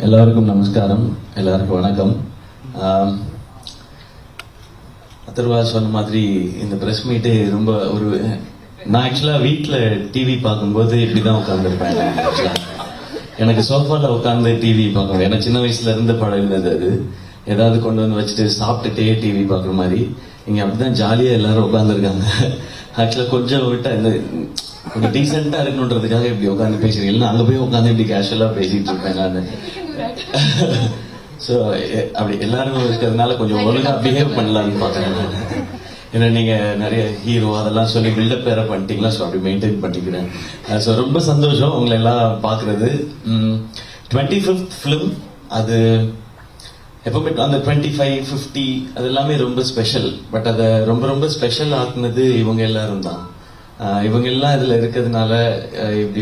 எல்லாருக்கும் நமஸ்காரம், எல்லாருக்கும் வணக்கம். அதர்வா சொன்ன மாதிரி இந்த பிரஸ் மீட்டு ரொம்ப ஒரு நான் ஆக்சுவலா வீட்டில் டிவி பார்க்கும்போது இப்படிதான் உட்காந்துருப்பேன். எனக்கு சோஃபால உட்காந்து டிவி பார்க்கணும். எனக்கு சின்ன வயசுல இருந்து படம் இருந்தது. அது ஏதாவது கொண்டு வந்து வச்சுட்டு சாப்பிட்டுட்டே டிவி பார்க்குற மாதிரி இங்க அப்படிதான் ஜாலியா எல்லாரும் உட்காந்துருக்காங்க. ஆக்சுவலா கொஞ்சம் விட்டா இந்த கொஞ்சம் டீசெண்டா இருக்கணுன்றதுக்காக இப்படி உட்காந்து பேசுறீங்க. இல்லைன்னா அங்க போய் உட்காந்து இப்படி கேஷுவலா பேசிட்டு இருப்பேன் நான். ஸோ அப்படி எல்லாரும் இருக்கிறதுனால கொஞ்சம் ஒழுங்கா பிஹேவ் பண்ணலாம்னு பாக்குறேன். ஏன்னா நீங்க நிறைய ஹீரோ அதெல்லாம் சொல்லி பில்டப் வேற பண்ணிட்டீங்களா, ஸோ அப்படி மெயின்டைன் பண்ணிக்கிறேன். ஸோ ரொம்ப சந்தோஷம் உங்களை எல்லாம் பாக்குறது. 25th ஃபிலிம் அது எப்பவுமே அந்த 25, 50 அது எல்லாமே ரொம்ப ஸ்பெஷல். பட் அதை ரொம்ப ரொம்ப ஸ்பெஷல் ஆக்குனது இவங்க எல்லாரும் தான். இவங்க எல்லாம் இதுல இருக்கிறதுனால இப்படி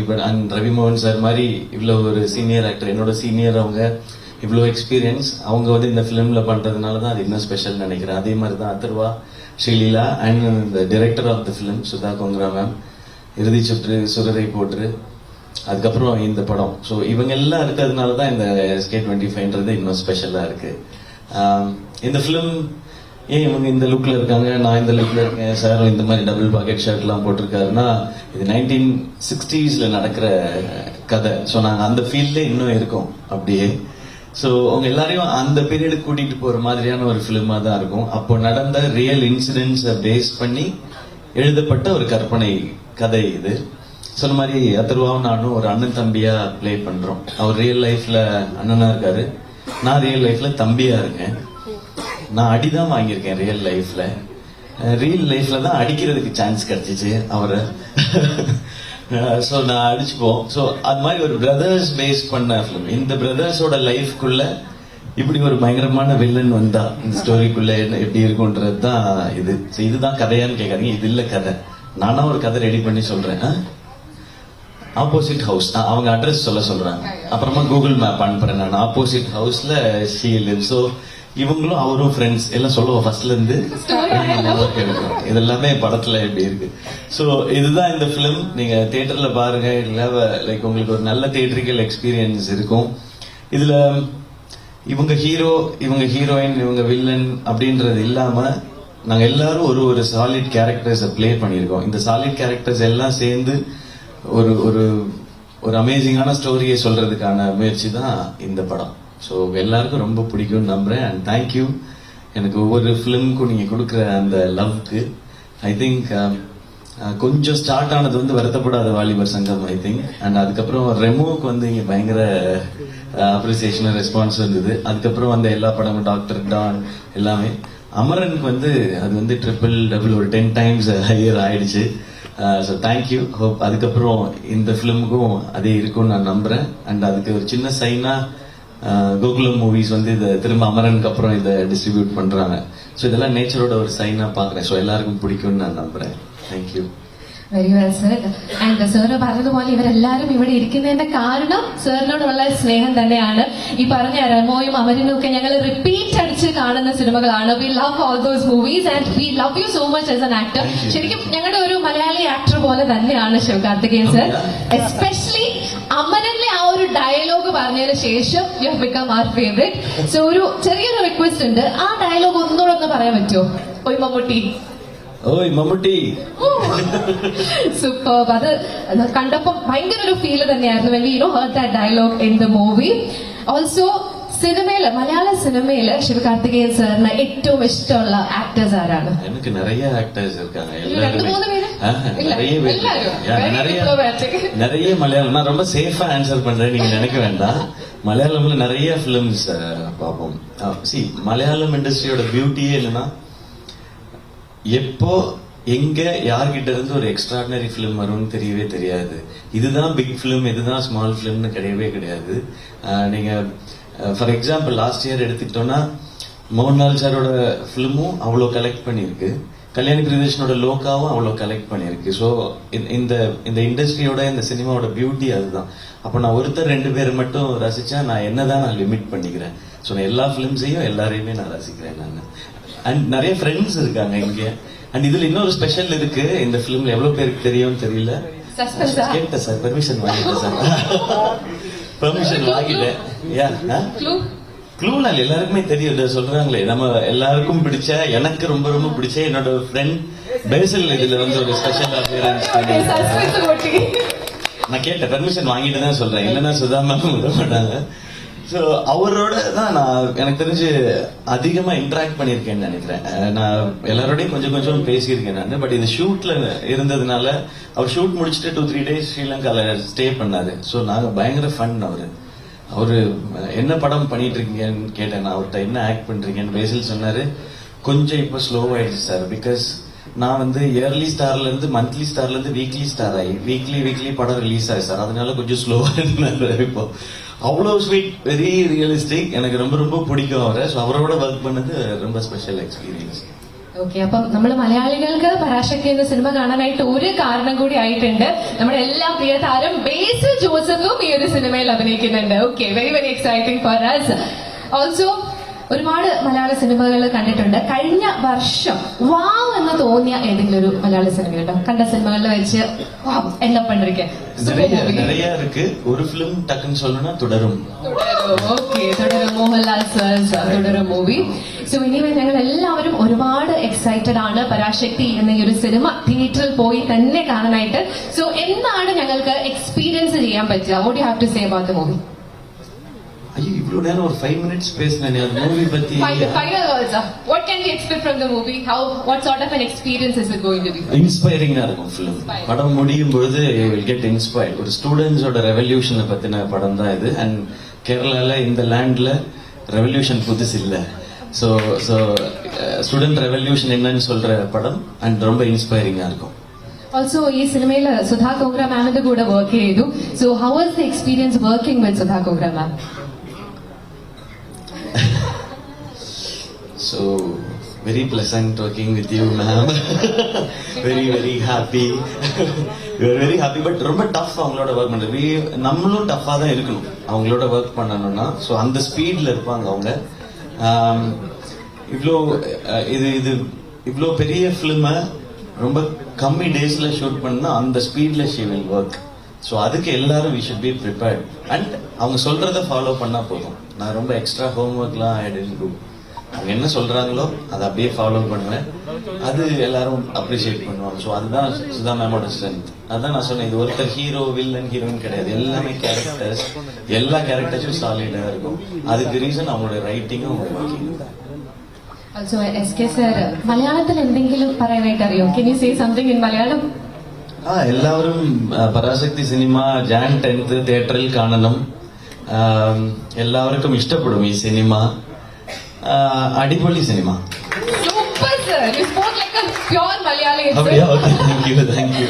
ரவிமோகன் சார் மாதிரி இவ்வளவு ஒரு சீனியர் ஆக்டர், என்னோட சீனியர், அவங்க இவ்வளவு எக்ஸ்பீரியன்ஸ் அவங்க வந்து இந்த பிலிம்ல பண்றதுனால தான் அது இன்னும் ஸ்பெஷல் நினைக்கிறேன். அதே மாதிரி தான் Atharvaa, Sreeleela and the director of the film Sudha Kongara ma'am, Irudhi Suttru, சுரரை போற்று, அதுக்கப்புறம் இந்த படம். ஸோ இவங்க எல்லாம் இருக்கிறதுனால தான் இந்த SK25ன்றது இன்னும் ஸ்பெஷலா இருக்கு. இந்த பிலிம் ஏன் இவங்க இந்த லுக்ல இருக்காங்க, நான் இந்த லுக்ல இருக்கேன், சார் இந்த மாதிரி டபுள் பாக்கெட் ஷர்ட் எல்லாம் போட்டிருக்காருன்னா இது 1960s நடக்கிற கதை. ஸோ நாங்கள் அந்த ஃபீல்ட்ல இன்னும் இருக்கோம் அப்படியே. ஸோ அவங்க எல்லாரையும் அந்த பீரியடுக்கு கூட்டிட்டு போற மாதிரியான ஒரு பிலிமா தான் இருக்கும். அப்போ நடந்த ரியல் இன்சிடென்ட்ஸை பேஸ் பண்ணி எழுதப்பட்ட ஒரு கற்பனை கதை இது. சொன்ன மாதிரி அதர்வாவும் நானும் ஒரு அண்ணன் தம்பியா பிளே பண்றோம். அவர் ரியல் லைஃப்ல அண்ணனா இருக்காரு, நான் ரியல் லைஃப்ல தம்பியா இருக்கேன். நான் அடிதான் வாங்கியிருக்கேன் ரியல் லைஃப்ல தான் அடிக்கிறதுக்கு சான்ஸ் கிடைச்சிச்சு அவரை. ஸோ நான் அடிச்சுப்போம். ஸோ அது மாதிரி ஒரு பிரதர்ஸ் பேஸ் பண்ண ஃபிலிம். இந்த பிரதர்ஸோட லைஃப்குள்ள இப்படி ஒரு பயங்கரமான வில்லன் வந்தா இந்த ஸ்டோரிக்குள்ள என்ன எப்படி இருக்கும்ன்றது தான் இது. இதுதான் கதையான்னு கேட்காதீங்க, இது இல்ல கதை. நானா ஒரு கதை ரெடி பண்ணி சொல்றேன். ஆப்போசிட் ஹவுஸ், அவங்க அட்ரஸ் சொல்றாங்க, அப்புறமா கூகுள் மேப் அனுப்புறேன் நான். ஆப்போசிட் ஹவுஸ்ல ஷீ லிவ்ஸ். ஸோ இவங்களும் அவரும் ஃப்ரெண்ட்ஸ் எல்லாம் சொல்லுவோம் ஃபர்ஸ்ட்ல இருந்து. இது எல்லாமே படத்துல எப்படி இருக்கு. ஸோ இதுதான் இந்த பிலிம். நீங்க தியேட்டர்ல பாருங்க, இல்ல லைக் உங்களுக்கு ஒரு நல்ல தியேட்டரிக்கல் எக்ஸ்பீரியன்ஸ் இருக்கும். இதுல இவங்க ஹீரோ, இவங்க ஹீரோயின், இவங்க வில்லன் அப்படின்றது இல்லாம நாங்க எல்லாரும் ஒரு ஒரு சாலிட் கேரக்டர்ஸை பிளே பண்ணியிருக்கோம். இந்த சாலிட் கேரக்டர்ஸ் எல்லாம் சேர்ந்து ஒரு ஒரு ஒரு அமேசிங்கான ஸ்டோரியை சொல்றதுக்கான முயற்சி தான் இந்த படம். ஸோ எல்லாருக்கும் ரொம்ப பிடிக்கும்னு நம்புறேன். அண்ட் தேங்க்யூ எனக்கு ஒவ்வொரு ஃபிலிமுக்கும் நீங்க கொடுக்குற அந்த லவ்க்கு. ஐ திங்க் கொஞ்சம் ஸ்டார்ட் ஆனது வந்து வருத்தப்படாத வாலிபர் சங்கம் ஐ திங்க். அண்ட் அதுக்கப்புறம் ரெமோவுக்கு வந்து இங்க பயங்கர அப்ரிசியேஷன் ரெஸ்பான்ஸ் இருந்தது. அதுக்கப்புறம் வந்த எல்லா படமும் டாக்டர் டான் எல்லாமே. அமரனுக்கு வந்து அது வந்து ட்ரிபிள் டபுள் ஒரு 10 times ஹையர் ஆயிடுச்சு. So thank you. ஹோப் அதுக்கப்புறம் இந்த ஃபிலிமுக்கும் அதே இருக்கும்னு நான் நம்புறேன். அண்ட் அதுக்கு ஒரு சின்ன சைனா கோகுலம் மூவிஸ் வந்து இதை திரும்ப அமரனுக்கு அப்புறம் இதை டிஸ்ட்ரிபியூட் பண்றாங்க. ஸோ இதெல்லாம் நேச்சரோட ஒரு சைனா பாக்குறேன். ஸோ எல்லாருக்கும் பிடிக்கும்னு நான் நம்புறேன். Thank you. Very well sir. And sir പറഞ്ഞതുപോലെ ഇവരെല്ലാരും ഇവിടെ ഇരിക്കുന്നതിന്റെ കാരണം സാറിനോടുള്ള സ്നേഹം തന്നെയാണ്. ഈ പറഞ്ഞ റെമോയും അമരനും ഒക്കെ ഞങ്ങൾ റിപ്പീറ്റ് അടിച്ച് കാണുന്ന സിനിമകളാണ്. We love all those movies and we love you so much as an actor. ശരിക്കും ഞങ്ങളുടെ ഒരു മലയാളി ആക്ടർ പോലെ തന്നെയാണ് ശിവകാർത്തികേയൻ സർ. എസ്പെഷ്യലി അമരനിലെ ആ ഒരു ഡയലോഗ് പറഞ്ഞതിന് ശേഷം you have become our favourite. So ഒരു ചെറിയൊരു റിക്വസ്റ്റ് ഉണ്ട്, ആ ഡയലോഗ് ഒന്നുകൂടെ ഒന്ന് പറയാൻ പറ്റുമോ? ഓയ് മമ്മൂട്ടി, ഓയ് മമ്മൂട്ടി. സൂപ്പർ. അത് കണ്ടപ്പോൾ ഭയങ്കര ഒരു ഫീല് തന്നെയായിരുന്നു when we heard that dialogue in the movie. Also സിനിമയില്, മലയാള സിനിമയില് ശിവകാർത്തികേയൻ സാറിന് ഏറ്റവും ഇഷ്ടമുള്ള ആക്ടേഴ്സ് ആരാണ്? എനിക്ക് നിറയെ ആക്ടേഴ്സ് இருக்காங்க. நிறைய மலையாளம். நான் ரொம்ப சேஃபா ஆன்சர் பண்றேன், நீங்க நினைக்க வேண்டாம். மலையாளம்ல நிறைய பிலிம்ஸ் பார்ப்போம். சி மலையாளம் இண்டஸ்ட்ரியோட பியூட்டியே இல்லைன்னா எப்போ எங்க யார்கிட்ட இருந்து ஒரு எக்ஸ்ட்ராடினரி பிலிம் வரும்னு தெரியவே தெரியாது. இதுதான் பிக் பிலிம், இதுதான் ஸ்மால் பிலிம்னு கிடையவே கிடையாது. நீங்க ஃபார் எக்ஸாம்பிள் லாஸ்ட் இயர் எடுத்துக்கிட்டோம்னா மோகன்லால் சாரோட பிலிமும் அவ்வளோ கலெக்ட் பண்ணியிருக்கு, கல்யாணி பிரியதர்ஷனோட லோகாவும் அவ்வளோ கலெக்ட் பண்ணியிருக்கு. ஸோ இந்த இந்த இண்டஸ்ட்ரியோட இந்த சினிமாவோட பியூட்டி அதுதான். அப்போ நான் ஒருத்தர் 2 பேர் மட்டும் ரசிச்சா நான் என்னதான் நான் லிமிட் பண்ணிக்கிறேன். ஸோ நான் எல்லா பிலிம்ஸையும் எல்லாரையுமே நான் ரசிக்கிறேன் நான். அண்ட் நிறைய ஃப்ரெண்ட்ஸ் இருக்காங்க இங்க. அண்ட் இதுல இன்னொரு ஸ்பெஷல் இருக்கு இந்த பிலிம்ல. எவ்வளவு பேருக்கு தெரியும்னு தெரியல. கேட்டேன் சார், பெர்மிஷன் வாங்கிட்டேன் சார். பெர்மிஷன் வாங்கிட்டேன். யா க்ளூனால் எல்லாருக்குமே தெரியும் சொல்றாங்களே, நம்ம எல்லாருக்கும் பிடிச்ச, எனக்கு ரொம்ப ரொம்ப பிடிச்ச என்னோட ஃப்ரெண்ட் பேசல் இதுல வந்து ஒரு ஸ்பெஷல் அப்பியரன்ஸ் நான் கேட்டேன், பெர்மிஷன் வாங்கிட்டு தான் சொல்றேன், இல்லைன்னா சுதா மேம் விட மாட்டாங்க. ஸோ அவரோட தான் நான் எனக்கு தெரிஞ்சு அதிகமா இன்டராக்ட் பண்ணியிருக்கேன்னு நினைக்கிறேன். நான் எல்லாரோடையும் கொஞ்சம் கொஞ்சம் பேசியிருக்கேன் நான். பட் இது ஷூட்ல இருந்ததுனால அவர் ஷூட் முடிச்சுட்டு 2-3 days ஸ்ரீலங்கால ஸ்டே பண்ணாரு. ஸோ நாங்க பயங்கர ஃபன். அவரு என்ன படம் பண்ணிட்டு இருக்கீங்கன்னு கேட்டேன், நான் அவர்கிட்ட என்ன ஆக்ட் பண்றீங்கன்னு. பேசில் சொன்னாரு, கொஞ்சம் இப்போ ஸ்லோவாயிடுச்சு சார், பிகாஸ் நான் வந்து இயர்லி ஸ்டார்ல இருந்து மந்த்லி ஸ்டார்ல இருந்து வீக்லி ஸ்டார் ஆகி வீக்லி படம் ரிலீஸ் ஆகி சார், அதனால கொஞ்சம் ஸ்லோவா இருந்தாரு. இப்போ அவ்வளோ ஸ்வீட், வெரி ரியலிஸ்டிக், எனக்கு ரொம்ப ரொம்ப பிடிக்கும் அவரை. ஸோ அவரோட ஒர்க் பண்ணது ரொம்ப സ്പെഷ്യൽ എക്സ്പീരിയൻസ്. ഓക്കെ, അപ്പം നമ്മൾ മലയാളികൾക്ക് പരാശക്തി എന്ന സിനിമ കാണാനായിട്ട് ഒരു കാരണം കൂടി ആയിട്ടുണ്ട്. നമ്മുടെ എല്ലാ പ്രിയ താരം ബേസിൽ ജോസഫും ഈ ഒരു സിനിമയിൽ അഭിനയിക്കുന്നുണ്ട്. Okay, very very exciting for us. Also ഒരുപാട് മലയാള സിനിമകൾ കണ്ടിട്ടുണ്ട്. കഴിഞ്ഞ വർഷം വാവ് എന്ന് തോന്നിയ ഏതെങ്കിലും ഒരു മലയാള സിനിമയുണ്ടോ? കണ്ട സിനിമകളിൽ വെച്ച് என்ன பண்றீங்க? நிறைய இருக்கு. ஒரு ஃபிலிம் டக்குன்னு சொல்லணும்னா തുടരും. ഓക്കെ, തുടരും. മോഹൻലാൽ സാർ തുടരും മൂവി. സോ ഇനിവേ ഞങ്ങൾ എല്ലാവരും ഒരുപാട് എക്സൈറ്റഡ് ആണ് പരാശക്തി എന്ന ഈ ഒരു സിനിമ തിയേറ്ററിൽ പോയി തന്നെ കാണാനായിട്ട്. സോ എന്താണ് ഞങ്ങൾക്ക് എക്സ്പീരിയൻസ് ചെയ്യാൻ പറ്റുക? What you have to say about the movie? ஐயோ, இவ்வளவு நேரம் ஒரு 5 minutes பேசினேன் அந்த மூவி பத்தி. Final words. What can we expect from the movie? What sort of an experience is it going to be? இன்ஸ்பைரிங்கா இருக்கும் ஃபிலிம். படம் முடியும் பொழுது you will get inspired. ஒரு ஸ்டூடெண்ட்ஸோட ரெவல்யூஷனை பத்தின படம் தான் இது. அண்ட் கேரளால இந்த லேண்ட்ல ரெவல்யூஷன் புதுசு இல்ல. ஸோ ஸ்டூடெண்ட் ரெவல்யூஷன் என்னன்னு சொல்ற படம். அண்ட் ரொம்ப இன்ஸ்பைரிங்கா இருக்கும். Also, ഈ സിനിമയിൽ സുധാ കോഗ്ര മാമിന്റെ കൂടെ വർക്ക് ചെയ്തു. So how was the experience working with Sudha Kongara ma'am? So very pleasant working with you, ma'am. very happy. We are very happy. But ரொம்ப டஃப் அவங்களோட ஒர்க் பண்றது. நம்மளும் டஃப்பா தான் இருக்கணும் அவங்களோட ஒர்க் பண்ணணும்னா. ஸோ அந்த ஸ்பீட்ல இருப்பாங்க அவங்க. இவ்வளோ பெரிய ஃபிலிமை ரொம்ப கம்மி டேஸ்ல ஷூட் பண்ணா அந்த ஸ்பீட்ல ஷி வில் ஒர்க். ஸோ அதுக்கு எல்லாரும் we should be prepared. And அவங்க சொல்றத ஃபாலோ பண்ணா போதும். நான் ரொம்ப எக்ஸ்ட்ரா ஹோம்ஒர்க்லாம் ஐ டென்ட் டு. அவங்க என்ன சொல்றாங்களோ அதை அப்படியே ஃபாலோ பண்ணுவேன். அது எல்லாரும் அப்ரிஷியேட் பண்ணுவாங்க. ஸோ அதுதான் சுதா மேமோட ஸ்ட்ரென்த். அதான் நான் சொன்னேன், இது ஒருத்தர் ஹீரோ வில்லன் ஹீரோயின் கிடையாது, எல்லாமே கேரக்டர்ஸ். எல்லா கேரக்டர்ஸும் சாலிடா இருக்கும். அதுக்கு ரீசன் அவங்களோட ரைட்டிங்கும் அவங்களோட ஒர்க்கிங்கும். Also, SK sir, മലയാളത്തിൽ എന്തെങ്കിലും പറയാനായിട്ട് അറിയോ? Can you say something in Malayalam? എല്ലാവരും പരാശക്തി സിനിമ Jan 10th തിയേറ്ററിൽ കാണണം. എല്ലാവർക്കും ഇഷ്ടപ്പെടും ഈ സിനിമ. അടിപൊളി cinema. Super sir, you spoke like a pure Malayali. அப்படியா? Okay, thank you.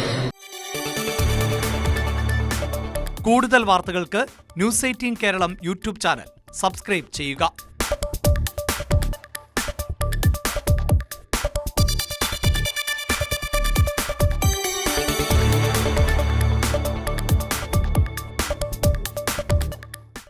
കൂടുതൽ വാർത്തകൾക്ക് news 18 Keralam YouTube channel subscribe ചെയ്യുക.